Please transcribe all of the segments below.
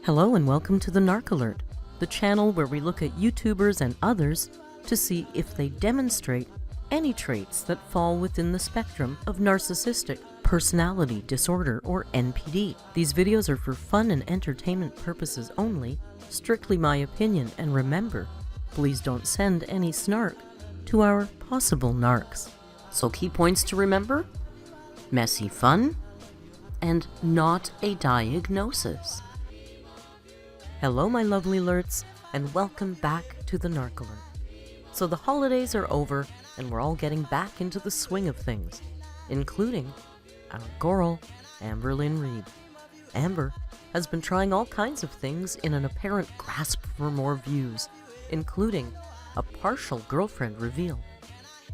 Hello and welcome to the Narc Alert, the channel where we look at YouTubers and others to see if they demonstrate any traits that fall within the spectrum of narcissistic personality disorder or NPD. These videos are for fun and entertainment purposes only, strictly my opinion, and remember, please don't send any snark to our possible narcs. So key points to remember: messy fun and not a diagnosis. Hello my lovely alerts, and welcome back to the Narc Alert. So the holidays are over, and we're all getting back into the swing of things, including our girl, Amberlynn Reed. Amber has been trying all kinds of things in an apparent grasp for more views, including a partial girlfriend reveal,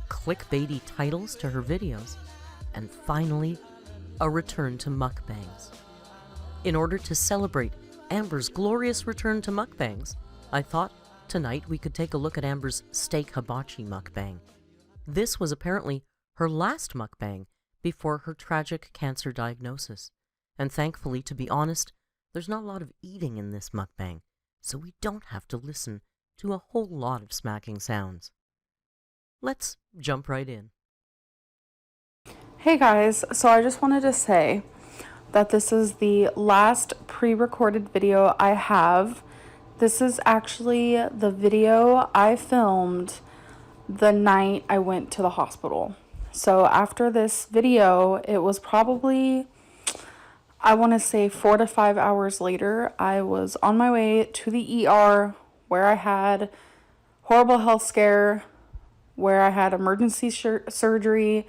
clickbaity titles to her videos, and finally, a return to mukbangs. In order to celebrate Amber's glorious return to mukbangs, I thought tonight we could take a look at Amber's steak hibachi mukbang. This was apparently her last mukbang before her tragic cancer diagnosis. And thankfully, to be honest, there's not a lot of eating in this mukbang, so we don't have to listen to a whole lot of smacking sounds. Let's jump right in. Hey guys, so I just wanted to say that this is the last pre-recorded video I have. This is actually the video I filmed the night I went to the hospital. So after this video, it was probably, I want to say 4 to 5 hours later, I was on my way to the ER where I had horrible health scare, where I had emergency surgery,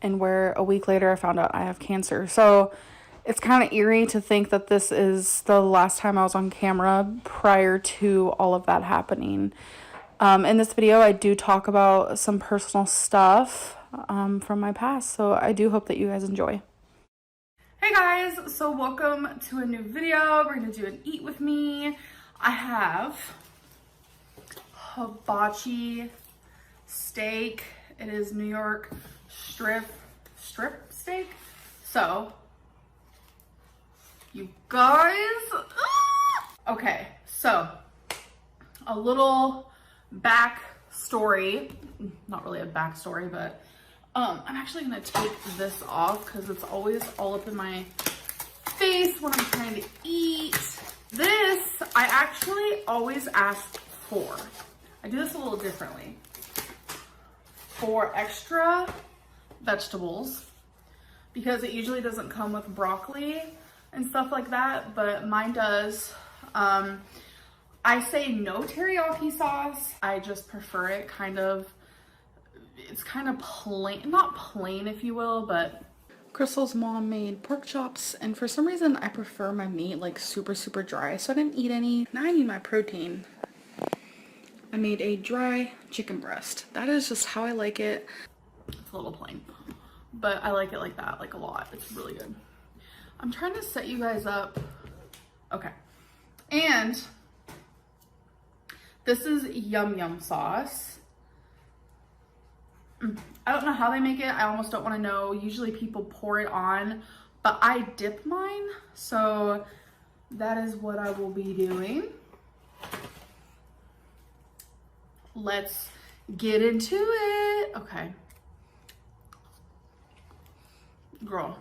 and where a week later I found out I have cancer. So it's kind of eerie to think that this is the last time I was on camera prior to all of that happening. In this video, I do talk about some personal stuff from my past, so I do hope that you guys enjoy. Hey guys, so welcome to a new video. We're gonna do an eat with me. I have hibachi steak. It is New York strip steak. So you guys, okay, so a little backstory, not really a backstory, but I'm actually gonna take this off because it's always all up in my face when I'm trying to eat. This, I actually always ask for. I do this a little differently. For extra vegetables, because it usually doesn't come with broccoli and stuff like that, but mine does. I say no teriyaki sauce. I just prefer it it's kind of plain, not plain if you will, but Crystal's mom made pork chops, and for some reason I prefer my meat like super dry, so I didn't eat any. Now I need my protein. I made a dry chicken breast. That is just how I like it. It's a little plain, but I like it like that, like a lot. It's really good. I'm trying to set you guys up. Okay. And this is yum sauce. I don't know how they make it. I almost don't want to know. Usually people pour it on, but I dip mine. So that is what I will be doing. Let's get into it. Okay. Girl.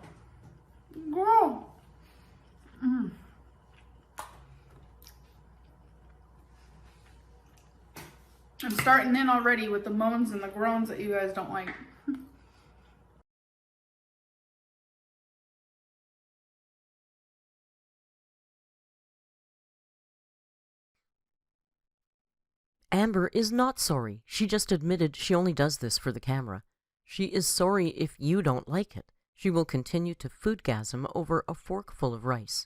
I'm starting in already with the moans and the groans that you guys don't like. Amber is not sorry. She just admitted she only does this for the camera. She is sorry if you don't like it. She will continue to foodgasm over a forkful of rice.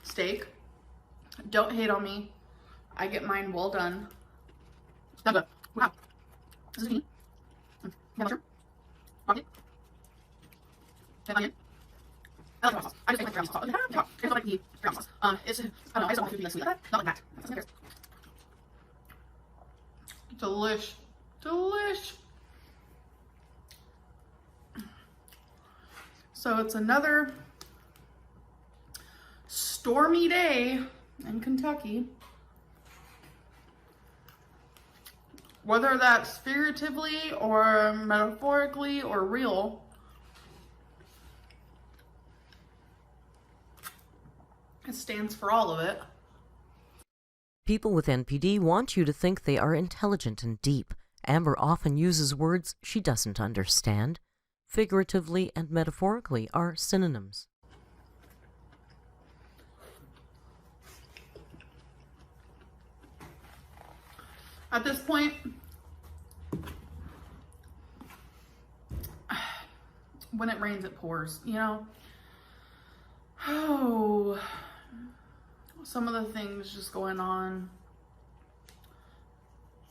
Steak. Don't hate on me. I get mine well done. Not good. Wow. This is me. Mushroom. Rocket. And onion. I like brown sauce. I just like brown sauce. I don't like the brown sauce. It's, I don't know, I just don't want it to be like sweet like that. Not like that. Delish. So it's another stormy day in Kentucky. Whether that's figuratively or metaphorically or real, it stands for all of it. People with NPD want you to think they are intelligent and deep. Amber often uses words she doesn't understand. Figuratively and metaphorically are synonyms. At this point, when it rains, it pours, you know? Oh, some of the things just going on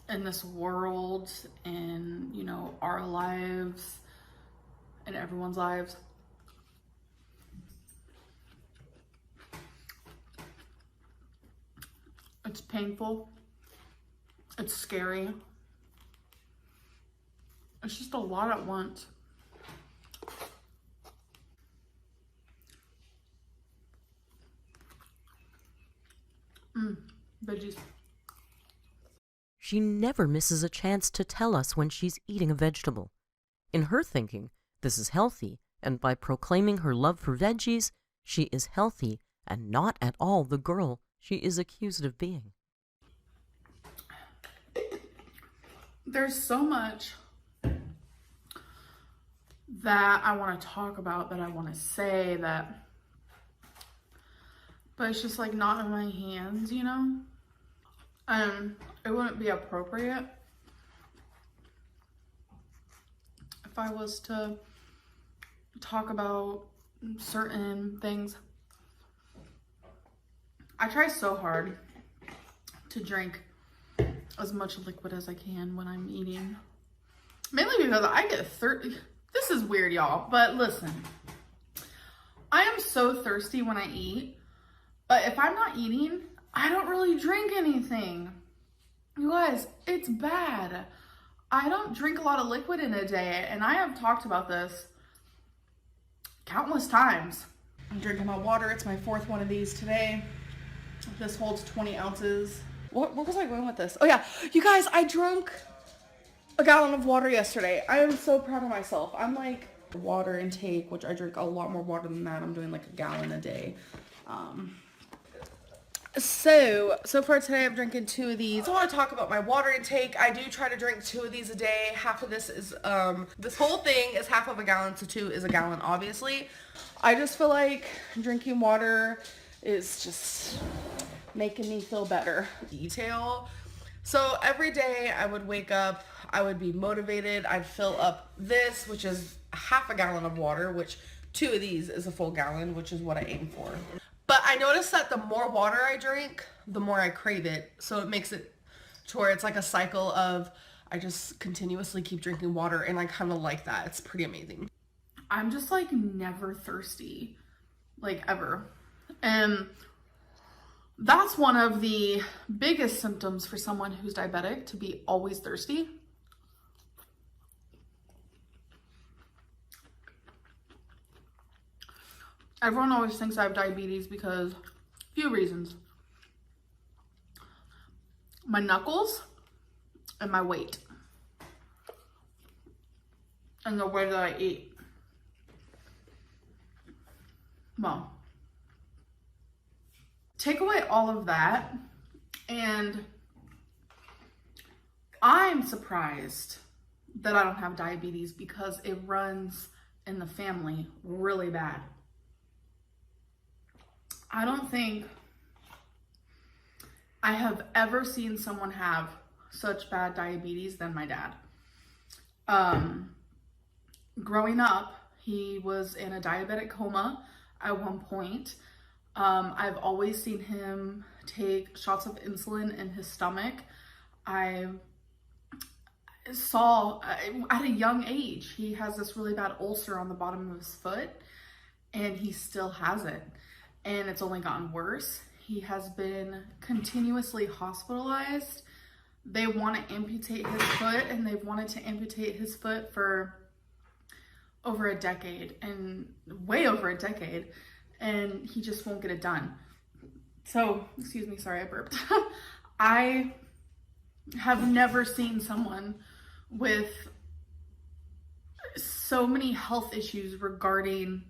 in this world and, you know, our lives and everyone's lives. It's painful. It's scary. It's just a lot at once. Veggies. She never misses a chance to tell us when she's eating a vegetable. In her thinking, this is healthy, and by proclaiming her love for veggies, she is healthy and not at all the girl she is accused of being. There's so much that I want to talk about, that I want to say, but it's just like not in my hands, you know? It wouldn't be appropriate if I was to talk about certain things. I try so hard to drink as much liquid as I can when I'm eating. Mainly because I get thirsty. This is weird, y'all, but listen. I am so thirsty when I eat, but if I'm not eating, I don't really drink anything. You guys, it's bad. I don't drink a lot of liquid in a day, and I have talked about this countless times. I'm drinking my water. It's my fourth one of these today. This holds 20 ounces. Where was I going with this? Oh yeah, you guys, I drank a gallon of water yesterday. I am so proud of myself. I'm like water intake, which I drink a lot more water than that. I'm doing like a gallon a day. So far today I'm drinking 2 of these. I want to talk about my water intake. I do try to drink 2 of these a day. Half of this is, this whole thing is half of a gallon, so 2 is a gallon, obviously. I just feel like drinking water is just making me feel better. Detail. So every day I would wake up, I would be motivated. I'd fill up this, which is half a gallon of water, which 2 of these is a full gallon, which is what I aim for. But I noticed that the more water I drink, the more I crave it. So it makes it to where it's like a cycle of I just continuously keep drinking water, and I kind of like that. It's pretty amazing. I'm just like never thirsty, like ever. And that's one of the biggest symptoms for someone who's diabetic, to be always thirsty. Everyone always thinks I have diabetes because a few reasons. My knuckles and my weight. And the way that I eat. Well, take away all of that, and I'm surprised that I don't have diabetes because it runs in the family really bad. I don't think I have ever seen someone have such bad diabetes than my dad. Growing up, he was in a diabetic coma at one point. I've always seen him take shots of insulin in his stomach. I saw at a young age, he has this really bad ulcer on the bottom of his foot, and he still has it. And it's only gotten worse. He has been continuously hospitalized. They want to amputate his foot, and they've wanted to amputate his foot for over a decade, and way over a decade, and he just won't get it done. So, excuse me, sorry I burped. I have never seen someone with so many health issues regarding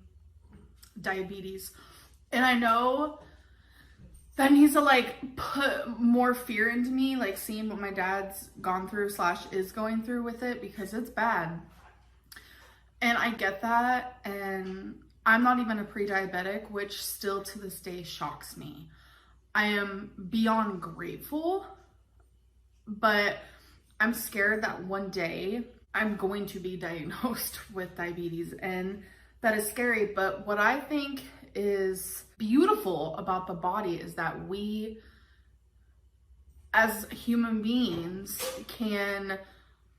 diabetes. And I know that needs to like put more fear into me, like seeing what my dad's gone through / is going through with it, because it's bad. And I get that, and I'm not even a pre-diabetic, which still to this day shocks me. I am beyond grateful, but I'm scared that one day I'm going to be diagnosed with diabetes, and that is scary. But what I think is beautiful about the body is that we as human beings can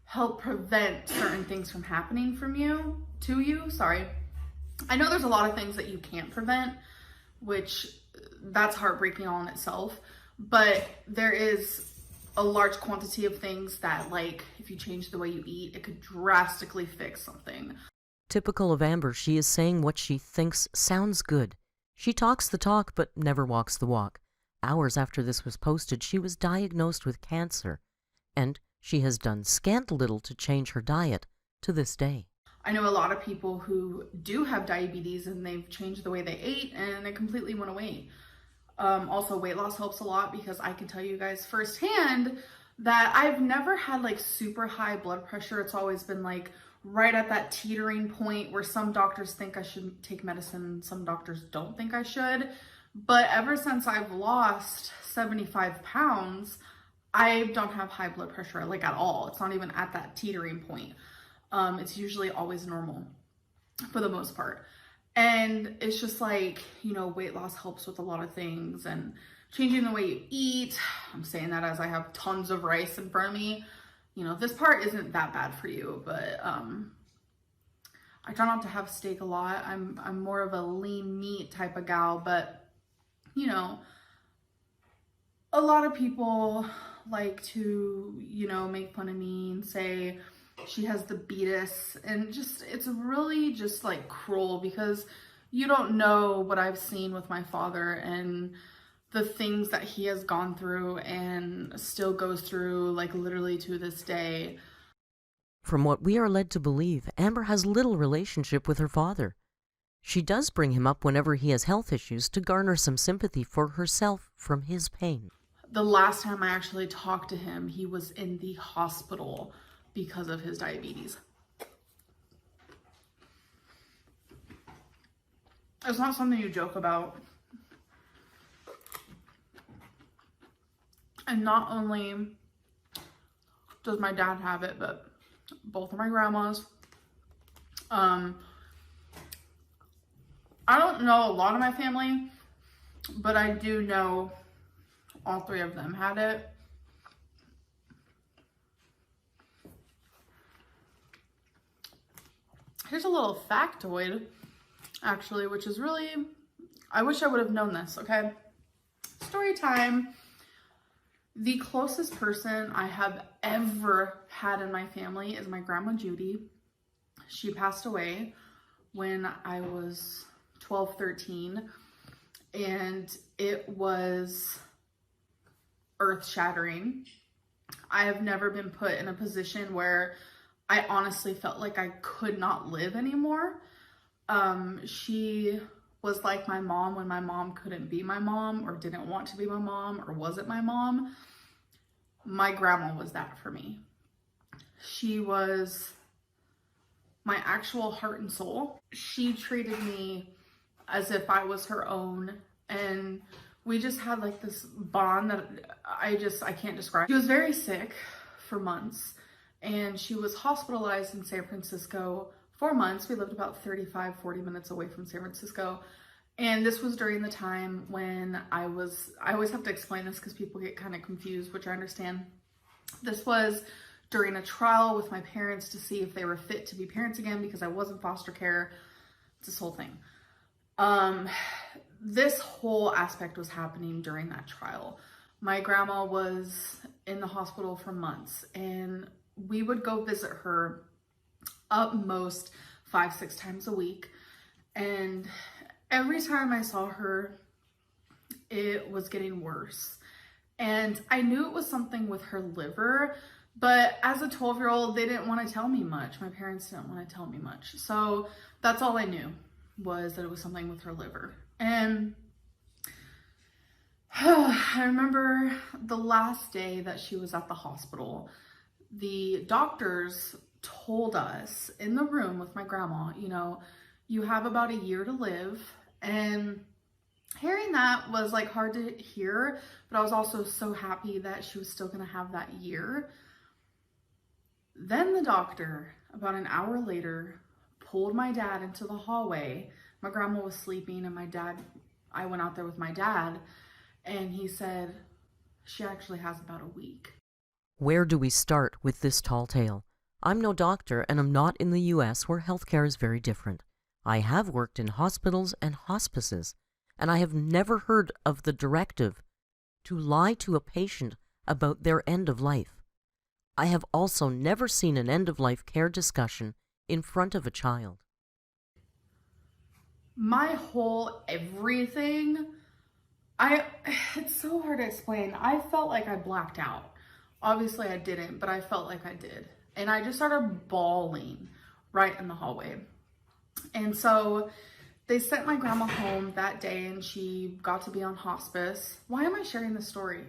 help prevent certain things from happening to you. Sorry. I know there's a lot of things that you can't prevent, which that's heartbreaking all in itself, but there is a large quantity of things that, like, if you change the way you eat, it could drastically fix something. Typical of Amber, she is saying what she thinks sounds good. She talks the talk, but never walks the walk. Hours after this was posted, she was diagnosed with cancer, and she has done scant little to change her diet to this day. I know a lot of people who do have diabetes and they've changed the way they ate and it completely went away. Also, weight loss helps a lot, because I can tell you guys firsthand that I've never had like super high blood pressure. It's always been like right at that teetering point where some doctors think I should take medicine and some doctors don't think I should. But ever since I've lost 75 pounds, I don't have high blood pressure like at all. It's not even at that teetering point. It's usually always normal for the most part. And it's just like, you know, weight loss helps with a lot of things, and changing the way you eat. I'm saying that as I have tons of rice in front of me. You know, this part isn't that bad for you, but I try not to have steak a lot. I'm more of a lean meat type of gal, but you know, a lot of people like to, you know, make fun of me and say she has the beatus, and just, it's really just like cruel, because you don't know what I've seen with my father and the things that he has gone through and still goes through, like literally to this day. From what we are led to believe, Amber has little relationship with her father. She does bring him up whenever he has health issues to garner some sympathy for herself from his pain. The last time I actually talked to him, he was in the hospital because of his diabetes. It's not something you joke about. And not only does my dad have it, but both of my grandmas. I don't know a lot of my family, but I do know all three of them had it. Here's a little factoid, actually, which is really, I wish I would have known this, okay? Story time. The closest person I have ever had in my family is my grandma Judy. She passed away when I was 12, 13, and it was earth-shattering. I have never been put in a position where I honestly felt like I could not live anymore. She was like my mom when my mom couldn't be my mom or didn't want to be my mom or wasn't my mom. My grandma was that for me. She was my actual heart and soul. She treated me as if I was her own, and we just had like this bond that I can't describe. She was very sick for months, and she was hospitalized in San Francisco for months. We lived about 35, 40 minutes away from San Francisco. And this was during the time when I always have to explain this because people get kind of confused, which I understand. This was during a trial with my parents to see if they were fit to be parents again, because I was in foster care. It's this whole thing. This whole aspect was happening during that trial. My grandma was in the hospital for months, and we would go visit her up most 5-6 times a week. And every time I saw her, it was getting worse. And I knew it was something with her liver, but as a 12-year-old, they didn't want to tell me much. My parents didn't want to tell me much. So that's all I knew, was that it was something with her liver. And I remember the last day that she was at the hospital, the doctors told us in the room with my grandma, you know, you have about a year to live. And hearing that was like hard to hear, but I was also so happy that she was still going to have that year. Then the doctor, about an hour later, pulled my dad into the hallway. My grandma was sleeping and I went out there with my dad, and he said, she actually has about a week. Where do we start with this tall tale? I'm no doctor, and I'm not in the US, where healthcare is very different. I have worked in hospitals and hospices, and I have never heard of the directive to lie to a patient about their end of life. I have also never seen an end-of-life care discussion in front of a child. My whole everything, it's so hard to explain. I felt like I blacked out. Obviously I didn't, but I felt like I did. And I just started bawling right in the hallway. And so they sent my grandma home that day, and she got to be on hospice. Why am I sharing this story?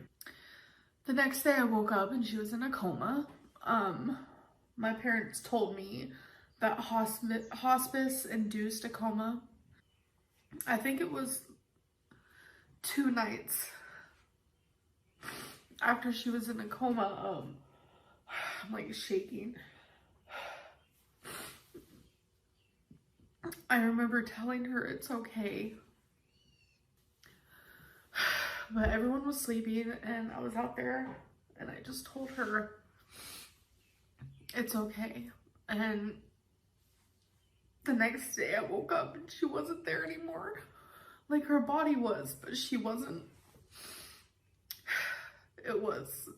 The next day I woke up and she was in a coma. My parents told me that hospice induced a coma. I think it was 2 nights after she was in a coma. I'm like shaking. I remember telling her it's okay, but everyone was sleeping and I was out there, and I just told her it's okay. And the next day I woke up and she wasn't there anymore. Like, her body was, but she wasn't. It was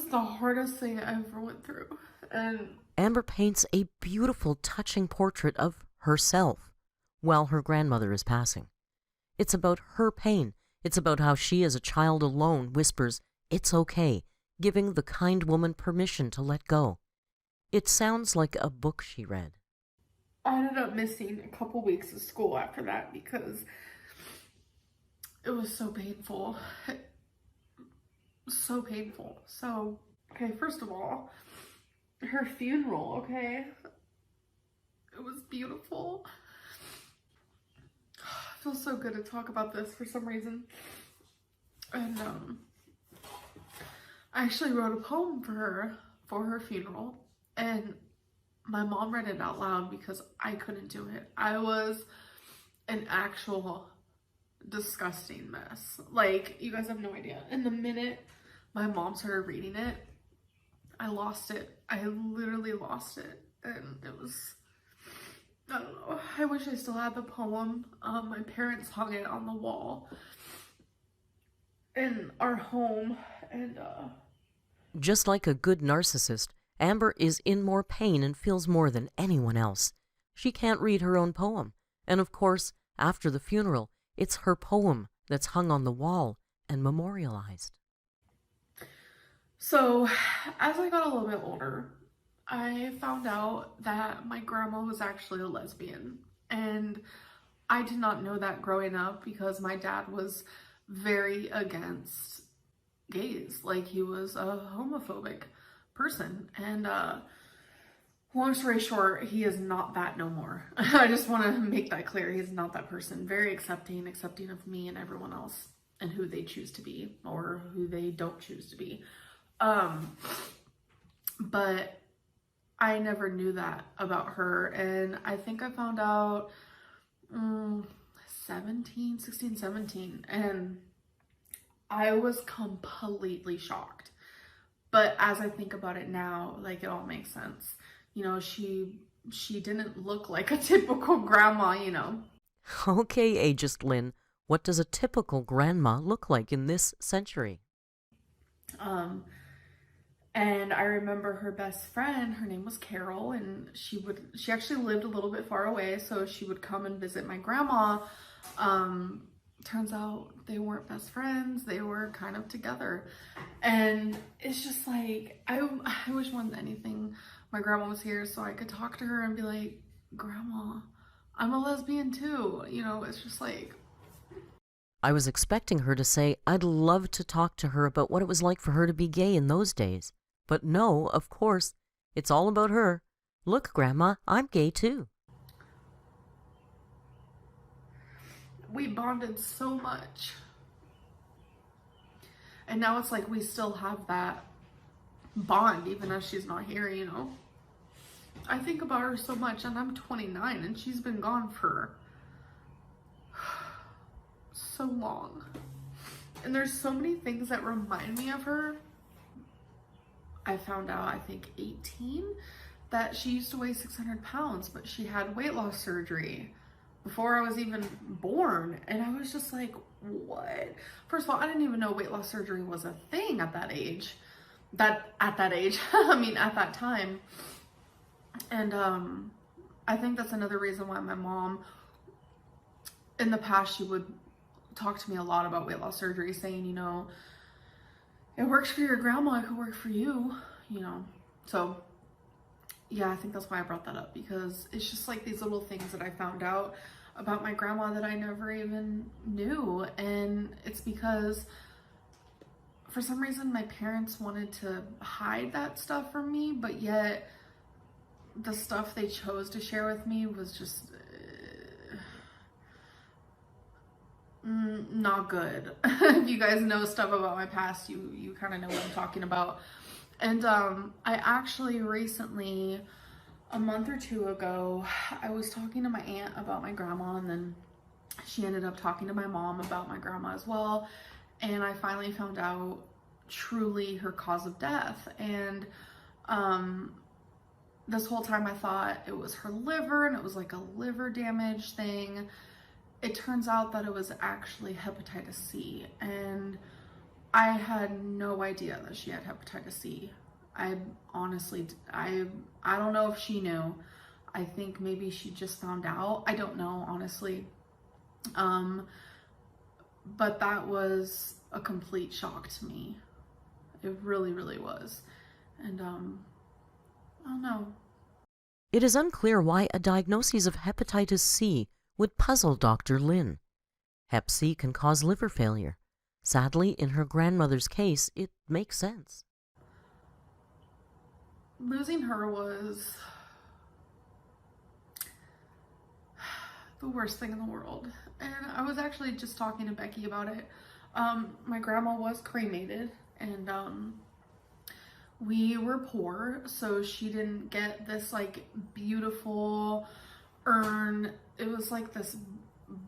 the hardest thing I ever went through. And Amber paints a beautiful, touching portrait of herself while her grandmother is passing. It's about her pain. It's about how she, as a child alone, whispers, "It's okay," giving the kind woman permission to let go. It sounds like a book she read. I ended up missing a couple weeks of school after that because it was so painful. So painful. So, okay, first of all, her funeral, okay? It was beautiful. It feels so good to talk about this for some reason. And I actually wrote a poem for her funeral, and my mom read it out loud because I couldn't do it. I was an actual disgusting mess. Like, you guys have no idea. And the minute my mom started reading it, I lost it. I literally lost it. And it was, I don't know. I wish I still had the poem. My parents hung it on the wall in our home. And just like a good narcissist, Amber is in more pain and feels more than anyone else. She can't read her own poem. And of course, after the funeral, it's her poem that's hung on the wall and memorialized. So, as I got a little bit older, I found out that my grandma was actually a lesbian. And I did not know that growing up because my dad was very against gays. Like, he was a homophobic person. And long story short, he is not that no more. I just want to make that clear. He's not that person. Very accepting of me and everyone else and who they choose to be or who they don't choose to be. But I never knew that about her. And I think I found out 16, 17. And I was completely shocked. But as I think about it now, like, it all makes sense. You know, she didn't look like a typical grandma, you know. Okay, Ageist Lynn, what does a typical grandma look like in this century? And I remember her best friend, her name was Carol, and she actually lived a little bit far away, so she would come and visit my grandma. Turns out they weren't best friends, they were kind of together. And it's just like, I wish more than anything my grandma was here so I could talk to her and be like, Grandma, I'm a lesbian too. You know, it's just like. I was expecting her to say I'd love to talk to her about what it was like for her to be gay in those days. But no, of course, it's all about her. Look, Grandma, I'm gay too. We bonded so much. And now it's like we still have that bond even as she's not here, you know? I think about her so much, and I'm 29 and she's been gone for so long. And there's so many things that remind me of her. I found out, I think 18, that she used to weigh 600 pounds, but she had weight loss surgery before I was even born. And I was just like, what? First of all, I didn't even know weight loss surgery was a thing at that age. I mean, at that time. And I think that's another reason why my mom, in the past, she would talk to me a lot about weight loss surgery, saying, you know, it works for your grandma, it could work for you, you know. So yeah, I think that's why I brought that up, because it's just like these little things that I found out about my grandma that I never even knew. And it's because for some reason my parents wanted to hide that stuff from me, but yet the stuff they chose to share with me was just not good. If you guys know stuff about my past, you kind of know what I'm talking about. And I actually recently, a month or two ago, I was talking to my aunt about my grandma, and then she ended up talking to my mom about my grandma as well. And I finally found out truly her cause of death. And this whole time I thought it was her liver, and it was like a liver damage thing. It turns out that it was actually hepatitis C, and I had no idea that she had hepatitis C. I honestly, I don't know if she knew. I think maybe she just found out. I don't know, honestly. But that was a complete shock to me. It really, really was. And I don't know. It is unclear why a diagnosis of hepatitis C would puzzle Dr. Lynn. Hep C can cause liver failure. Sadly, in her grandmother's case, it makes sense. Losing her was the worst thing in the world. And I was actually just talking to Becky about it. My grandma was cremated, and we were poor, so she didn't get this like beautiful urn. It was like this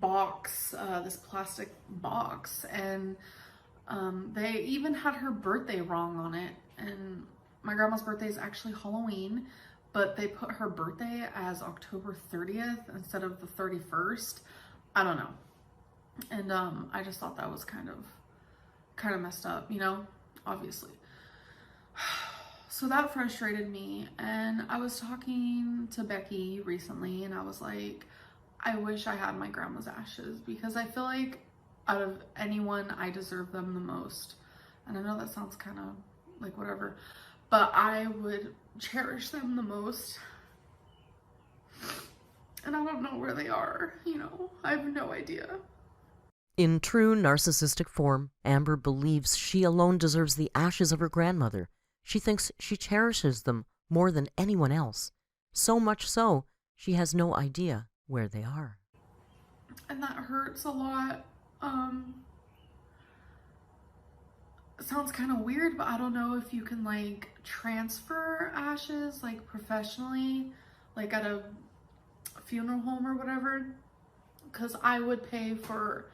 box, this plastic box, and they even had her birthday wrong on it. And my grandma's birthday is actually Halloween, but they put her birthday as October 30th instead of the 31st. I don't know. And I just thought that was kind of messed up, you know, obviously. So that frustrated me, and I was talking to Becky recently, and I was like, I wish I had my grandma's ashes, because I feel like out of anyone, I deserve them the most. And I know that sounds kind of like whatever, but I would cherish them the most. And I don't know where they are, you know, I have no idea. In true narcissistic form, Amber believes she alone deserves the ashes of her grandmother. She thinks she cherishes them more than anyone else. So much so, she has no idea where they are. And that hurts a lot. It sounds kind of weird, but I don't know if you can like transfer ashes like professionally, like at a funeral home or whatever, because I would pay for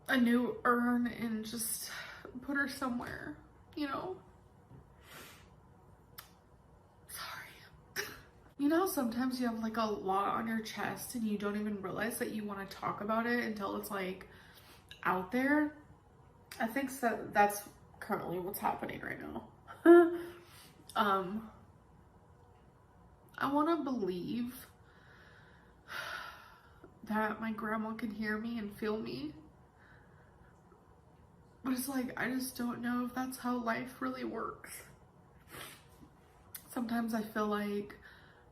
a new urn and just put her somewhere, you know. You know, sometimes you have like a lot on your chest and you don't even realize that you want to talk about it until it's like out there. I think that's currently what's happening right now. I want to believe that my grandma can hear me and feel me. But it's like, I just don't know if that's how life really works. Sometimes I feel like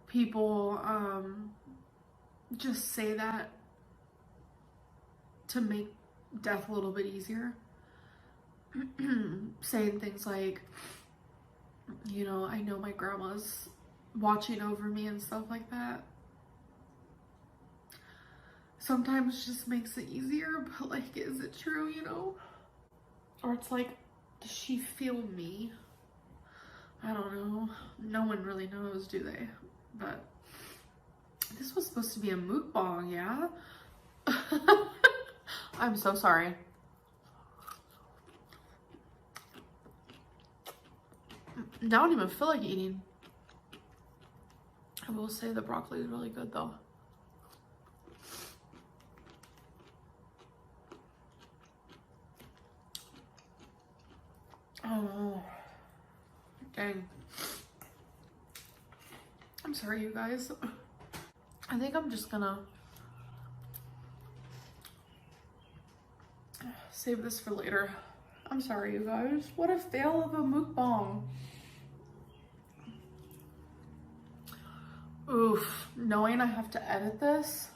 people just say that to make death a little bit easier. Saying things like, you know, I know my grandma's watching over me and stuff like that. Sometimes it just makes it easier, but like, is it true, you know? Or it's like, does she feel me? I don't know. No one really knows, do they? But this was supposed to be a mukbang, yeah? I'm so sorry. I don't even feel like eating. I will say the broccoli is really good though. Oh, dang. I'm sorry, you guys. I think I'm just gonna save this for later. I'm sorry, you guys. What a fail of a mukbang. Oof, knowing I have to edit this.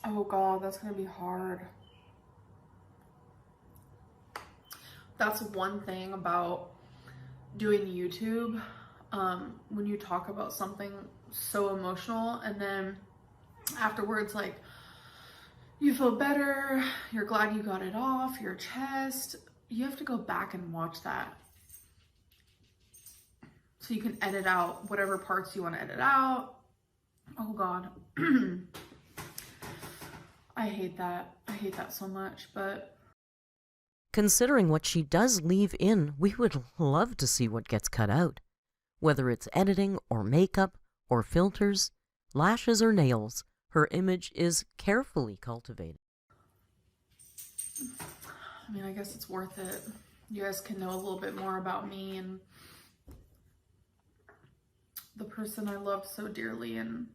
Oh God, that's gonna be hard. That's one thing about doing YouTube. When you talk about something so emotional and then afterwards, like, you feel better, you're glad you got it off your chest, you have to go back and watch that. So you can edit out whatever parts you want to edit out. Oh God. I hate that. I hate that so much, but Considering what she does leave in, we would love to see what gets cut out. Whether it's editing or makeup or filters, lashes or nails, her image is carefully cultivated. I mean, I guess it's worth it. You guys can know a little bit more about me and the person I love so dearly and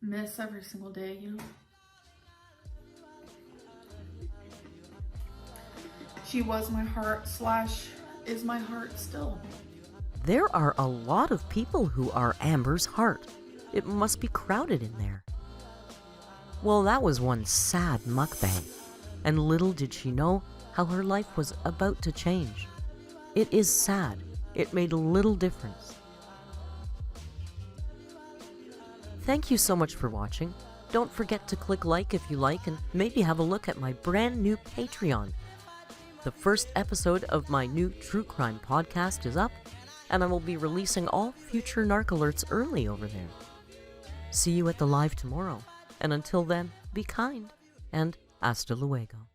miss every single day, you know? She was my heart / is my heart still. There are a lot of people who are Amber's heart. It must be crowded in there. Well, that was one sad mukbang, and little did she know how her life was about to change. It is sad. It made little difference. Thank you so much for watching. Don't forget to click like if you like, and maybe have a look at my brand new Patreon. The first episode of my new true crime podcast is up, and I will be releasing all future narc alerts early over there. See you at the live tomorrow, and until then, be kind, and hasta luego.